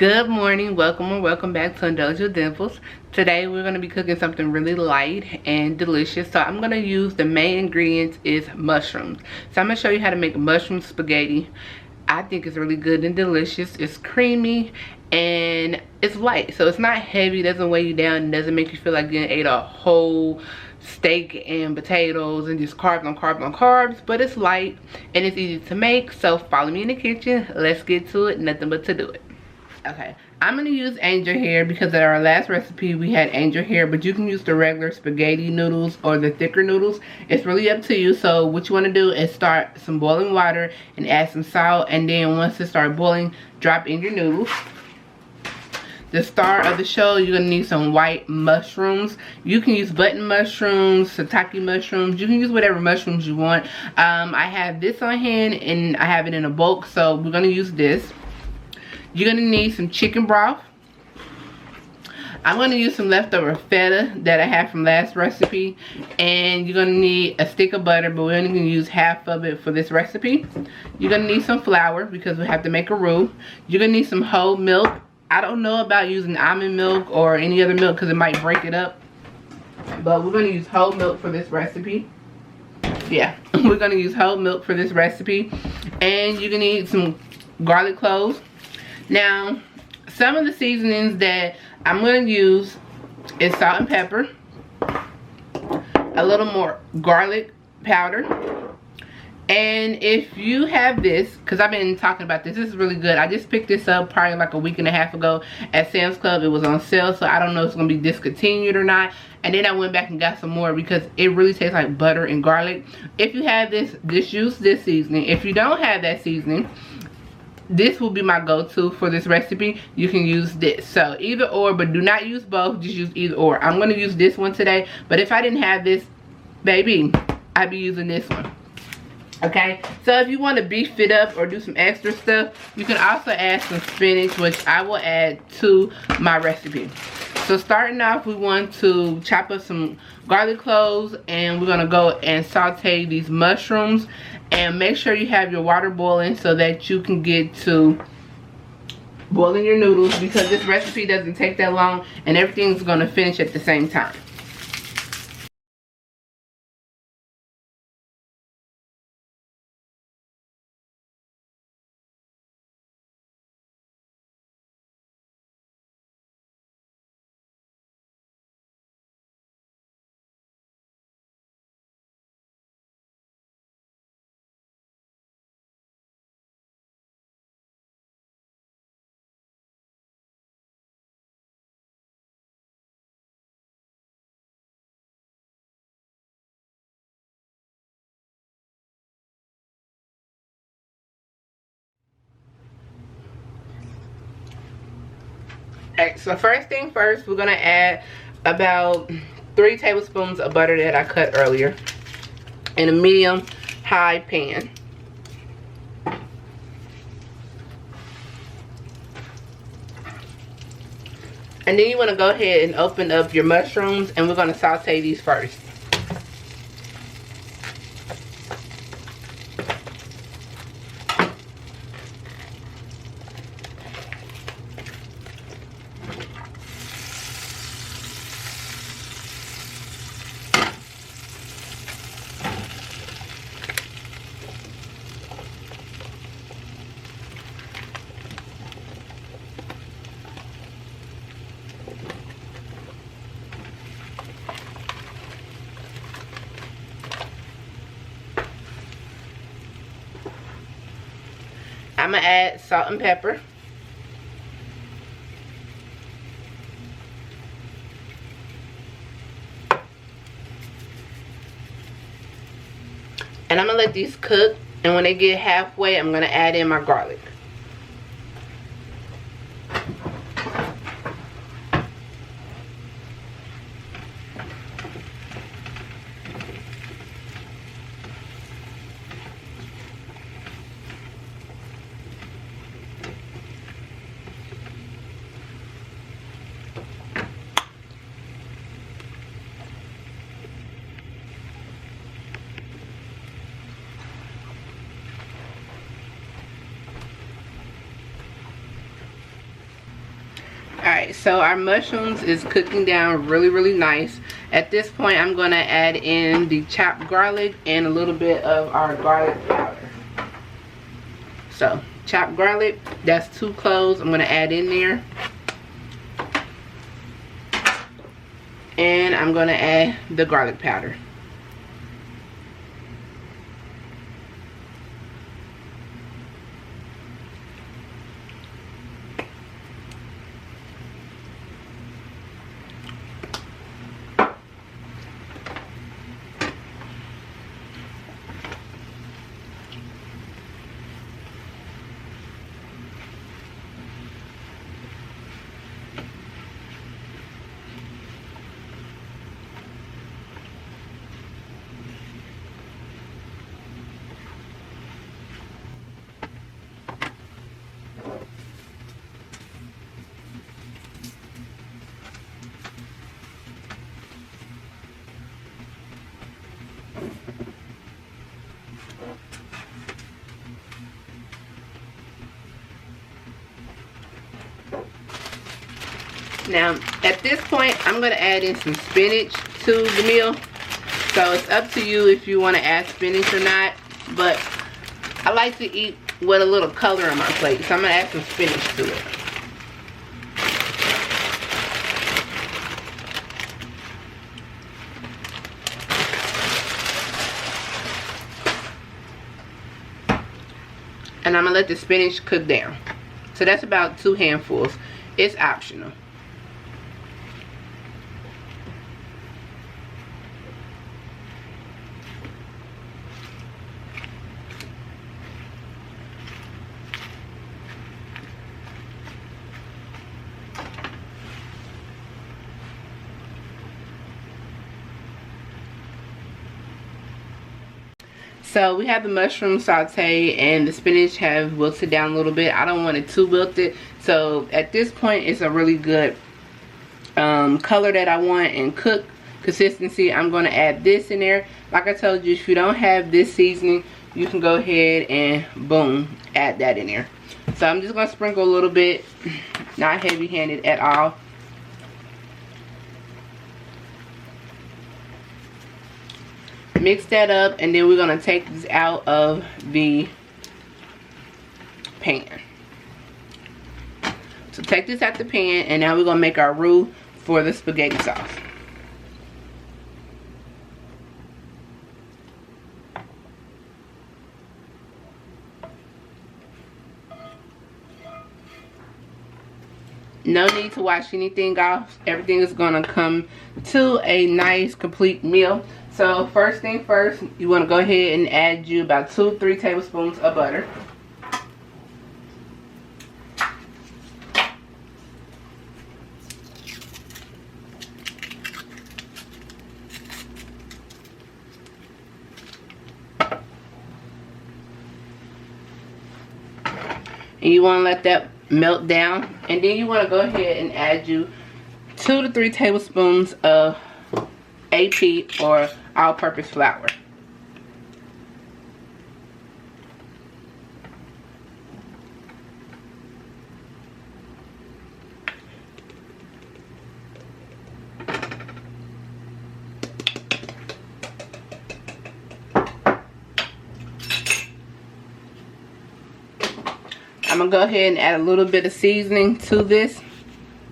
Good morning, welcome or welcome back to Indulge with Dimples. Today we're going to be cooking something really light and delicious. So I'm going to use, the main ingredients is mushrooms. So I'm going to show you how to make mushroom spaghetti. I think it's really good and delicious. It's creamy and it's light. So it's not heavy, doesn't weigh you down, and doesn't make you feel like you ate a whole steak and potatoes and just carbs on carbs on carbs. But it's light and it's easy to make. So follow me in the kitchen. Let's get to it. Nothing but to do it. Okay, I'm going to use angel hair because at our last recipe we had angel hair, but you can use the regular spaghetti noodles or the thicker noodles. It's really up to you. So what you want to do is start some boiling water and add some salt, and then once it starts boiling, drop in your noodles. The star of the show, you're going to need some white mushrooms. You can use button mushrooms, shiitake mushrooms. You can use whatever mushrooms you want. I have this on hand and I have it in a bulk, so we're going to use this. You're going to need some chicken broth. I'm going to use some leftover feta that I have from last recipe. And you're going to need a stick of butter, but we're only going to use half of it for this recipe. You're going to need some flour because we have to make a roux. You're going to need some whole milk. I don't know about using almond milk or any other milk because it might break it up. But we're going to use whole milk for this recipe. Yeah, we're going to use whole milk for this recipe. And you're going to need some garlic cloves. Now, some of the seasonings that I'm going to use is salt and pepper, a little more garlic powder, and if you have this, because I've been talking about this is really good. I just picked this up probably like a week and a half ago at Sam's Club. It was on sale, so I don't know if it's going to be discontinued or not. And then I went back and got some more because it really tastes like butter and garlic. If you have this, just use this seasoning. If you don't have that seasoning, this will be my go-to for this recipe. You can use this. So either or, but do not use both. Just use either or. I'm going to use this one today. But if I didn't have this, baby, I'd be using this one. Okay? So if you want to beef it up or do some extra stuff, you can also add some spinach, which I will add to my recipe. So starting off, we want to chop up some garlic cloves, and we're going to go and saute these mushrooms. And make sure you have your water boiling so that you can get to boiling your noodles, because this recipe doesn't take that long and everything's going to finish at the same time. Alright, so first thing first, we're going to add about 3 tablespoons of butter that I cut earlier in a medium high pan. And then you want to go ahead and open up your mushrooms, and we're going to saute these first. I'm going to add salt and pepper. And I'm going to let these cook. And when they get halfway, I'm going to add in my garlic. Alright, so our mushrooms is cooking down really nice. At this point, I'm going to add in the chopped garlic and a little bit of our garlic powder. So, chopped garlic, that's 2 cloves I'm going to add in there. And I'm going to add the garlic powder. Now, at this point, I'm going to add in some spinach to the meal. So, it's up to you if you want to add spinach or not. But I like to eat with a little color on my plate. So, I'm going to add some spinach to it. And I'm going to let the spinach cook down. So, that's about 2 handfuls. It's optional. So we have the mushroom sauteed and the spinach have wilted down a little bit. I don't want it too wilted. So at this point, it's a really good color that I want and cook consistency. I'm going to add this in there. Like I told you, if you don't have this seasoning, you can go ahead and boom, add that in there. So I'm just going to sprinkle a little bit, not heavy handed at all. Mix that up, and then we're going to take this out of the pan. So take this out the pan, and now we're going to make our roux for the spaghetti sauce. No need to wash anything off. Everything is going to come to a nice complete meal. So first thing first, you want to go ahead and add you about 2-3 tablespoons of butter. And you want to let that melt down, and then you want to go ahead and add you 2 to 3 tablespoons of AP or all-purpose flour. I'm going to go ahead and add a little bit of seasoning to this,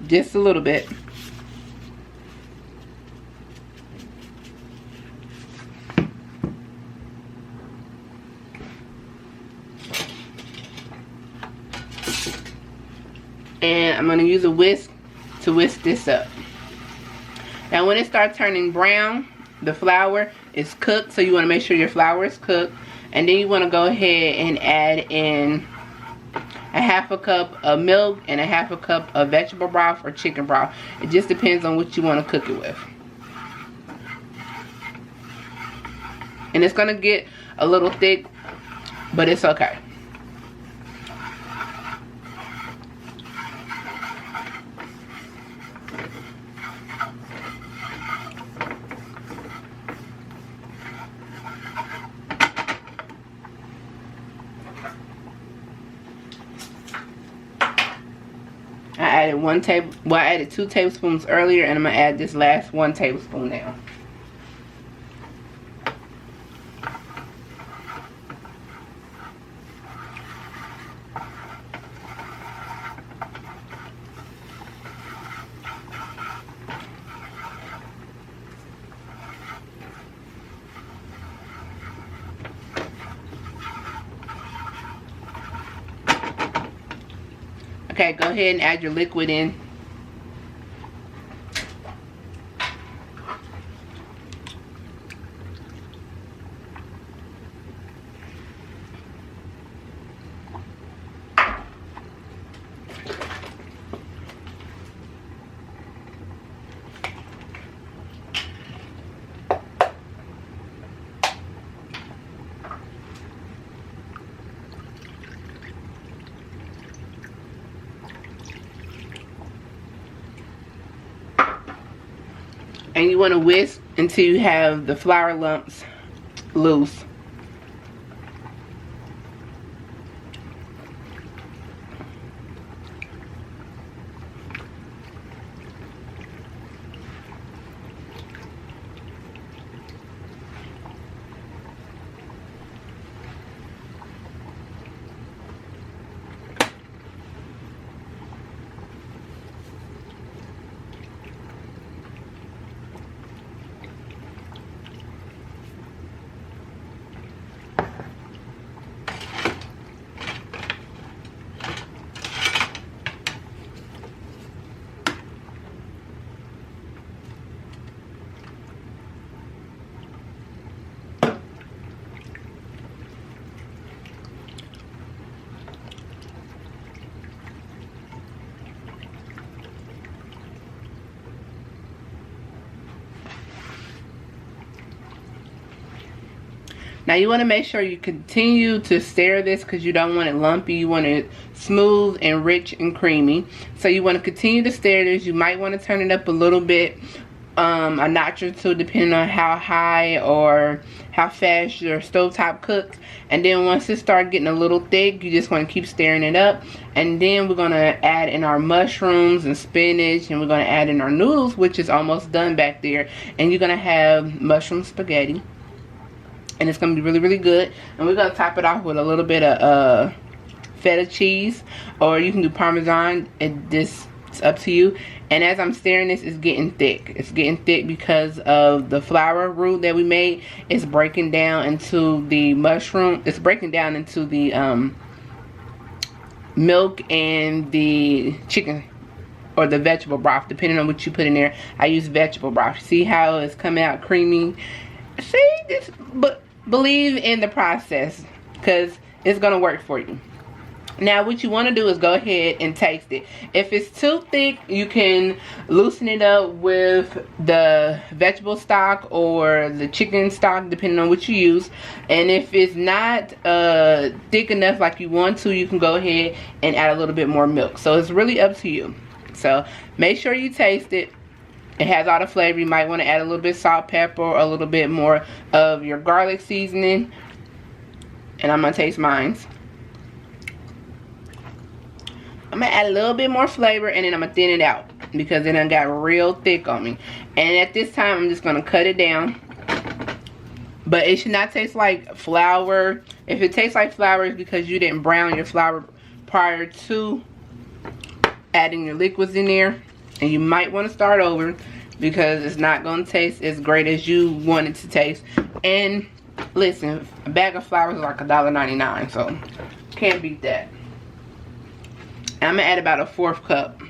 just a little bit. And I'm going to use a whisk to whisk this up. Now when it starts turning brown, the flour is cooked, so you want to make sure your flour is cooked. And then you want to go ahead and add in a 1/2 cup of milk and a 1/2 cup of vegetable broth or chicken broth. It just depends on what you want to cook it with. And it's going to get a little thick, but it's okay. I added I added 2 tablespoons earlier, and I'm gonna add this last 1 tablespoon now. Okay, go ahead and add your liquid in. And you want to whisk until you have the flour lumps loose. Now you want to make sure you continue to stir this because you don't want it lumpy. You want it smooth and rich and creamy. So you want to continue to stir this. You might want to turn it up a little bit, a notch or two, depending on how high or how fast your stovetop cooks. And then once it starts getting a little thick, you just want to keep stirring it up. And then we're going to add in our mushrooms and spinach, and we're going to add in our noodles, which is almost done back there. And you're going to have mushroom spaghetti. And it's going to be really, really good. And we're going to top it off with a little bit of feta cheese. Or you can do Parmesan. It's up to you. And as I'm stirring this, it's getting thick. It's getting thick because of the flour roux that we made. It's breaking down into the mushroom. It's breaking down into the milk and the chicken. Or the vegetable broth, depending on what you put in there. I use vegetable broth. See how it's coming out creamy? See this? But believe in the process because it's gonna work for you. Now what you want to do is go ahead and taste it. If it's too thick, you can loosen it up with the vegetable stock or the chicken stock, depending on what you use. And if it's not thick enough like you want to, you can go ahead and add a little bit more milk. So it's really up to you. So make sure you taste it. It has all the flavor. You might want to add a little bit of salt, pepper, or a little bit more of your garlic seasoning. And I'm going to taste mine. I'm going to add a little bit more flavor, and then I'm going to thin it out because it done got real thick on me. And at this time, I'm just going to cut it down. But it should not taste like flour. If it tastes like flour, it's because you didn't brown your flour prior to adding your liquids in there. And you might want to start over because it's not going to taste as great as you want it to taste. And listen, a bag of flour is like $1.99, so can't beat that. And I'm going to add about a 1/4 cup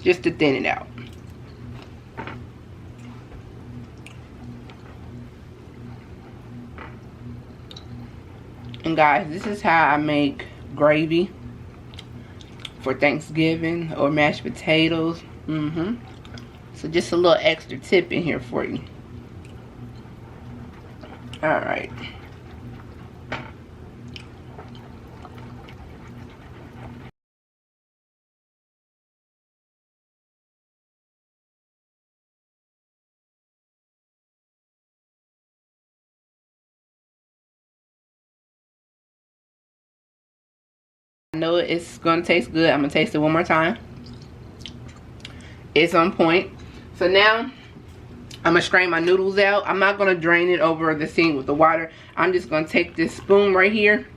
just to thin it out. And guys, this is how I make gravy for Thanksgiving or mashed potatoes. So just a little extra tip in here for you. Alright. I know it's going to taste good. I'm going to taste it one more time. It's on point. So now I'm gonna strain my noodles out. I'm not gonna drain it over the sink with the water. I'm just gonna take this spoon right here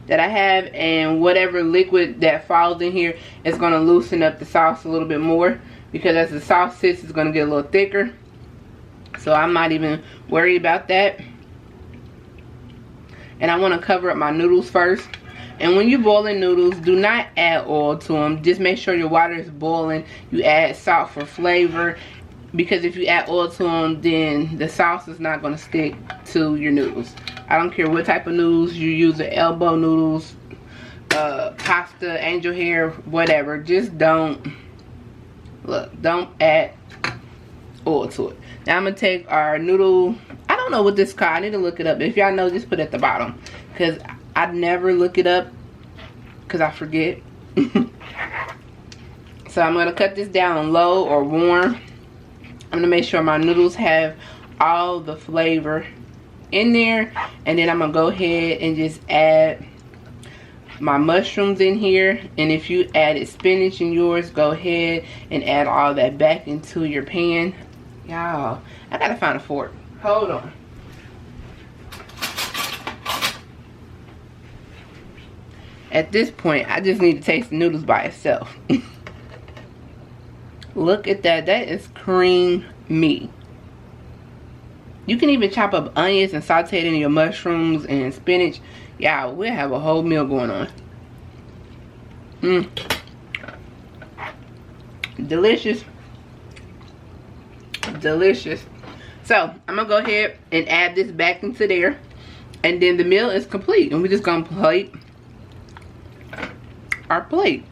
that I have, and whatever liquid that falls in here is gonna loosen up the sauce a little bit more, because as the sauce sits, it's gonna get a little thicker. So I'm not even worried about that. And I want to cover up my noodles first. And when you're boiling noodles, do not add oil to them. Just make sure your water is boiling. You add salt for flavor, because if you add oil to them, then the sauce is not going to stick to your noodles. I don't care what type of noodles you use, the elbow noodles, pasta, angel hair, whatever. Just don't add oil to it. Now I'm going to take our noodle, I don't know what this is called, I need to look it up. If y'all know, just put it at the bottom, because I never look it up because I forget. So I'm going to cut this down on low or warm. I'm going to make sure my noodles have all the flavor in there, and then I'm going to go ahead and just add my mushrooms in here. And if you added spinach in yours, go ahead and add all that back into your pan. Y'all, I gotta find a fork. Hold on. At this point, I just need to taste the noodles by itself. Look at that. That is creamy. You can even chop up onions and saute it in your mushrooms and spinach. Y'all, we'll have a whole meal going on. Delicious. Delicious. So I'm gonna go ahead and add this back into there, and then the meal is complete, and we're just gonna plate our plate.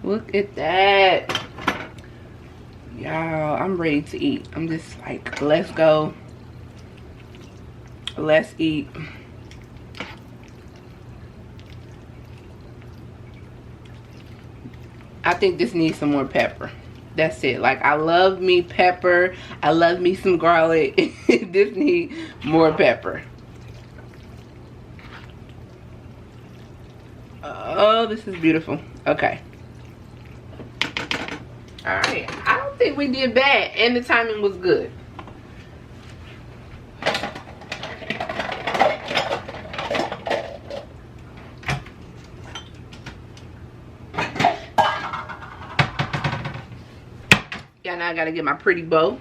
Look at that, y'all. I'm ready to eat. I'm just like, let's go, let's eat. I think this needs some more pepper. That's it. Like, I love me pepper. I love me some garlic. This needs more pepper. Oh, this is beautiful. Okay. Alright. I don't think we did bad. And the timing was good. Now I gotta get my pretty bow.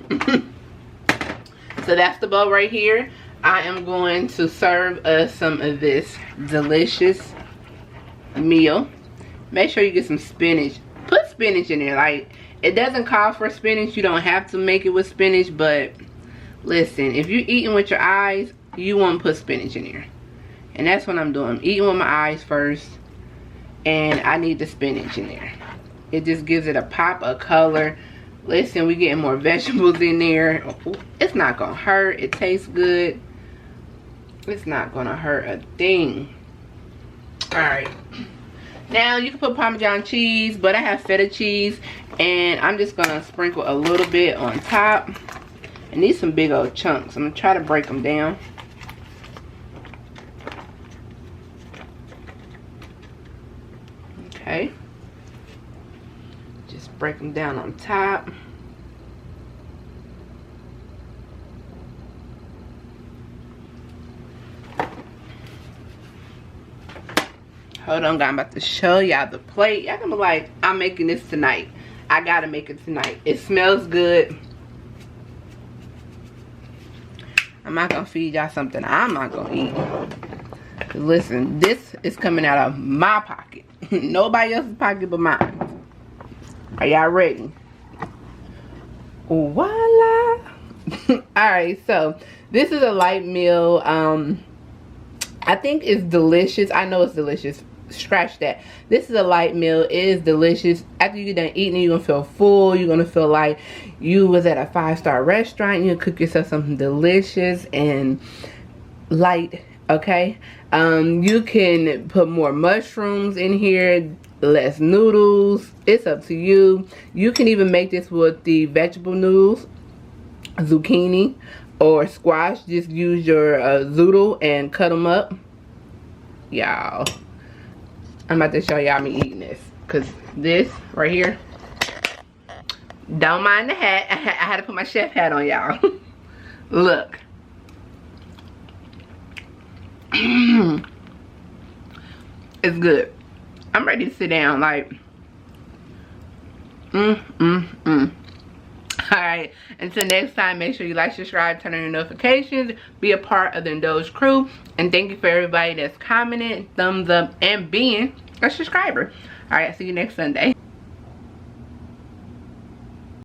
So that's the bow right here. I am going to serve us some of this delicious meal. Make sure you get some spinach. Put spinach in there. Like, it doesn't call for spinach. You don't have to make it with spinach, but listen, if you're eating with your eyes, you want to put spinach in there. And that's what I'm doing. I'm eating with my eyes first, and I need the spinach in there. It just gives it a pop of color. Listen, we getting more vegetables in there. It's not gonna hurt. It tastes good. It's not gonna hurt a thing. Alright. Now you can put Parmesan cheese, but I have feta cheese, and I'm just gonna sprinkle a little bit on top. And these some big old chunks. I'm gonna try to break them down. Okay. Break them down on top. Hold on, guys. I'm about to show y'all the plate. Y'all gonna be like, I'm making this tonight. I gotta make it tonight. It smells good. I'm not gonna feed y'all something I'm not gonna eat. Listen, this is coming out of my pocket. Nobody else's pocket but mine. Are y'all ready? Voila. Alright, so this is a light meal. I think it's delicious. I know it's delicious. Scratch that. This is a light meal. It is delicious. After you get done eating, you're gonna feel full. You're gonna feel like you was at a 5-star restaurant. You can cook yourself something delicious and light. Okay. You can put more mushrooms in here, less noodles. It's up to you. You can even make this with the vegetable noodles, zucchini or squash. Just use your zoodle and cut them up. Y'all, I'm about to show y'all me eating this. Because this right here, don't mind the hat. I had to put my chef hat on, y'all. Look. It's good. I'm ready to sit down. Like, Alright, until next time, make sure you like, subscribe, turn on your notifications, be a part of the Indulge crew, and thank you for everybody that's commented, thumbs up, and being a subscriber. Alright, see you next Sunday.